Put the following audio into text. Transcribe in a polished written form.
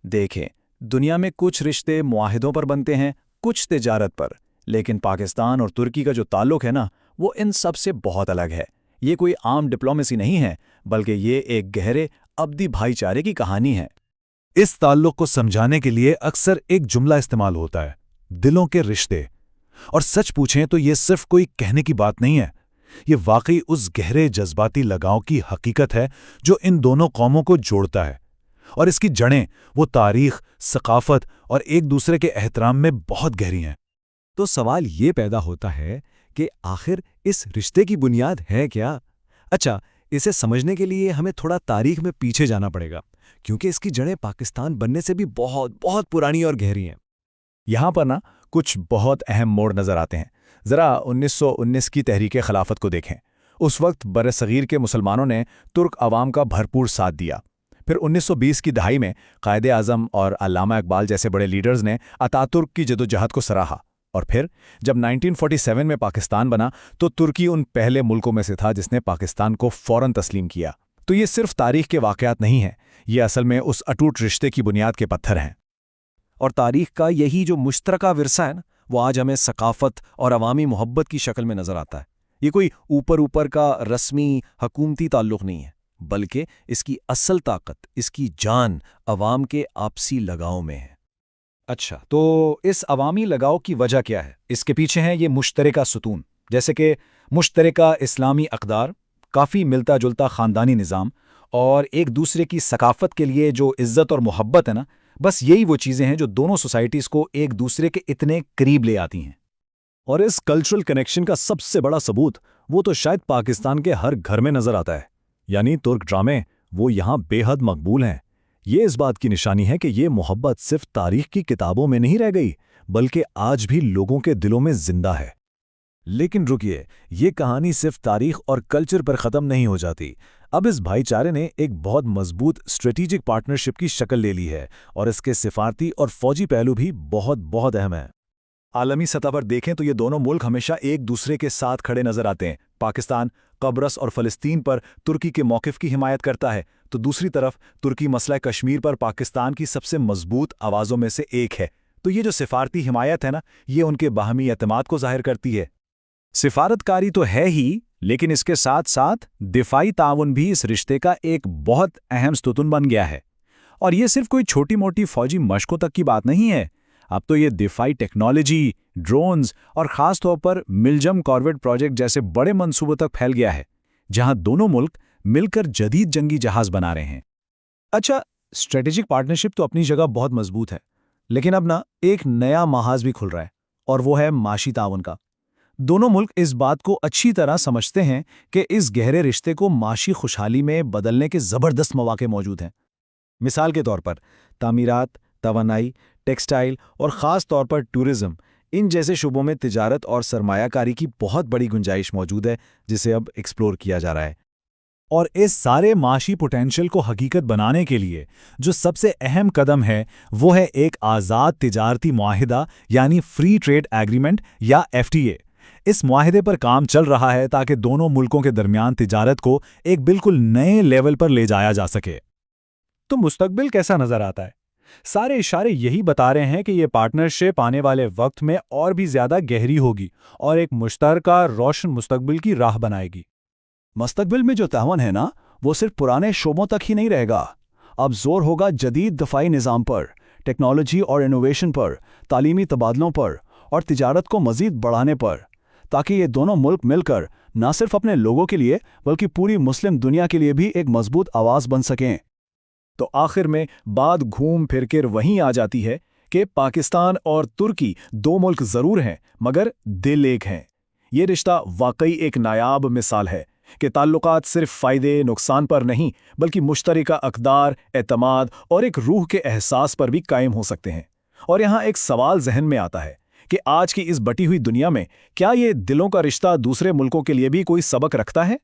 देखें, दुनिया में कुछ रिश्ते मुआहिदों पर बनते हैं, कुछ तिजारत पर, लेकिन पाकिस्तान और तुर्की का जो ताल्लुक है ना, वो इन सब से बहुत अलग है। ये कोई आम डिप्लोमेसी नहीं है, बल्कि ये एक गहरे अब्दी भाईचारे की कहानी है। इस ताल्लुक को समझाने के लिए अक्सर एक जुमला इस्तेमाल होता है, दिलों के रिश्ते। और सच पूछें तो ये सिर्फ कोई कहने की बात नहीं है, ये वाकई उस गहरे जज्बाती लगाव की हकीकत है जो इन दोनों कौमों को जोड़ता है। और इसकी जड़ें वो तारीख, सकाफत और एक दूसरे के एहतराम में बहुत गहरी हैं। तो सवाल ये पैदा होता है कि आखिर इस रिश्ते की बुनियाद है क्या? अच्छा, इसे समझने के लिए हमें थोड़ा तारीख में पीछे जाना पड़ेगा, क्योंकि इसकी जड़ें पाकिस्तान बनने से भी बहुत बहुत पुरानी और गहरी हैं। यहाँ पर ना कुछ बहुत अहम मोड़ नज़र आते हैं। ज़रा 1919 की तहरीक खिलाफत को देखें। उस वक्त बरसगीर के मुसलमानों ने तुर्क अवाम का भरपूर साथ दिया। फिर 1920 की दहाई में कायदे आज़म और अल्लामा इकबाल जैसे बड़े लीडर्स ने अतातुर्क की जदोजहद को सराहा। और फिर जब 1947 में पाकिस्तान बना तो तुर्की उन पहले मुल्कों में से था जिसने पाकिस्तान को फ़ौरन तस्लीम किया। तो ये सिर्फ तारीख के वाक़यात नहीं हैं, ये असल में उस अटूट रिश्ते की बुनियाद के पत्थर हैं। और तारीख का यही जो मुश्तरका विरसा है ना, वो आज हमें सकाफत और अवामी मोहब्बत की शक्ल में नज़र आता है। ये कोई ऊपर का रस्मी हकूमती ताल्लुक़ नहीं है, बल्कि इसकी असल ताकत, इसकी जान अवाम के आपसी लगाव में है। अच्छा, तो इस अवामी लगाव की वजह क्या है? इसके पीछे हैं ये मुश्तरका सुतून, जैसे कि मुश्तरका इस्लामी अक़दार, काफ़ी मिलता जुलता ख़ानदानी निज़ाम, और एक दूसरे की सकाफत के लिए जो इज़्ज़त और मोहब्बत है ना, बस यही वो चीज़ें हैं जो दोनों सोसाइटीज़ को एक दूसरे के इतने करीब ले आती हैं। और इस कल्चरल कनेक्शन का सबसे बड़ा सबूत वो तो शायद पाकिस्तान के हर घर में नज़र आता है। यानी तुर्क ड्रामे वो यहाँ बेहद मकबूल हैं। ये इस बात की निशानी है कि ये मोहब्बत सिर्फ तारीख की किताबों में नहीं रह गई, बल्कि आज भी लोगों के दिलों में जिंदा है। लेकिन रुकिए, ये कहानी सिर्फ तारीख और कल्चर पर ख़त्म नहीं हो जाती। अब इस भाईचारे ने एक बहुत मजबूत स्ट्रेटेजिक पार्टनरशिप की शक्ल ले ली है, और इसके सिफारती और फौजी पहलू भी बहुत बहुत अहम हैं। आलमी सतह पर देखें तो ये दोनों मुल्क हमेशा एक दूसरे के साथ खड़े नजर आते हैं। पाकिस्तान कब्रस और फ़लस्तीन पर तुर्की के मौक़िफ़ की हिमायत करता है, तो दूसरी तरफ तुर्की मसला कश्मीर पर पाकिस्तान की सबसे मजबूत आवाज़ों में से एक है। तो ये जो सिफारती हिमायत है ना, ये उनके बाहमी एतमाद को ज़ाहिर करती है। सिफारतकारी तो है ही, लेकिन इसके साथ साथ दिफाई ताउन भी इस रिश्ते का एक बहुत अहम स्तुतुन बन गया है। और ये सिर्फ कोई छोटी मोटी फौजी मशकों तक की बात नहीं है। अब तो ये दिफाई टेक्नोलॉजी, ड्रोन्स और ख़ास तौर पर मिलजम कॉर्वेट प्रोजेक्ट जैसे बड़े मंसूबों तक फैल गया है, जहां दोनों मुल्क मिलकर जदीद जंगी जहाज बना रहे हैं। अच्छा, स्ट्रेटेजिक पार्टनरशिप तो अपनी जगह बहुत मजबूत है, लेकिन अब ना एक नया महाज भी खुल रहा है, और वो है माशी ताउन का। दोनों मुल्क इस बात को अच्छी तरह समझते हैं कि इस गहरे रिश्ते को माशी खुशहाली में बदलने के ज़बरदस्त मौके मौजूद हैं। मिसाल के तौर पर तामीरात, तवानाई, टेक्सटाइल और ख़ास तौर पर टूरिज़्म, इन जैसे शुबों में तिजारत और सरमायाकारी की बहुत बड़ी गुंजाइश मौजूद है, जिसे अब एक्सप्लोर किया जा रहा है। और इस सारे माशी पोटेंशियल को हकीकत बनाने के लिए जो सबसे अहम कदम है, वो है एक आज़ाद तिजारती मुआहिदा, यानी फ्री ट्रेड एग्रीमेंट या FTA। इस मुआहिदे पर काम चल रहा है ताकि दोनों मुल्कों के दरमियान तिजारत को एक बिल्कुल नए लेवल पर ले जाया जा सके। तो मुस्तकबिल कैसा नज़र आता है? सारे इशारे यही बता रहे हैं कि ये पार्टनरशिप आने वाले वक्त में और भी ज़्यादा गहरी होगी और एक मुश्तरका रोशन मुस्तकबिल की राह बनाएगी। मुस्तकबिल में जो तावन है ना, वो सिर्फ पुराने शोबों तक ही नहीं रहेगा। अब जोर होगा जदीद दफाई निज़ाम पर, टेक्नोलॉजी और इनोवेशन पर, तालीमी तबादलों पर और तिजारत को मज़ीद बढ़ाने पर, ताकि ये दोनों मुल्क मिलकर न सिर्फ अपने लोगों के लिए बल्कि पूरी मुस्लिम दुनिया के लिए भी एक मजबूत आवाज़ बन सकें। तो आखिर में बात घूम फिर कर वहीं आ जाती है कि पाकिस्तान और तुर्की दो मुल्क ज़रूर हैं, मगर दिल एक हैं। ये रिश्ता वाकई एक नायाब मिसाल है कि ताल्लुकात सिर्फ फ़ायदे नुकसान पर नहीं, बल्कि मुश्तरका अक़दार, एतमाद और एक रूह के एहसास पर भी कायम हो सकते हैं। और यहाँ एक सवाल जहन में आता है कि आज की इस बटी हुई दुनिया में क्या ये दिलों का रिश्ता दूसरे मुल्कों के लिए भी कोई सबक रखता है?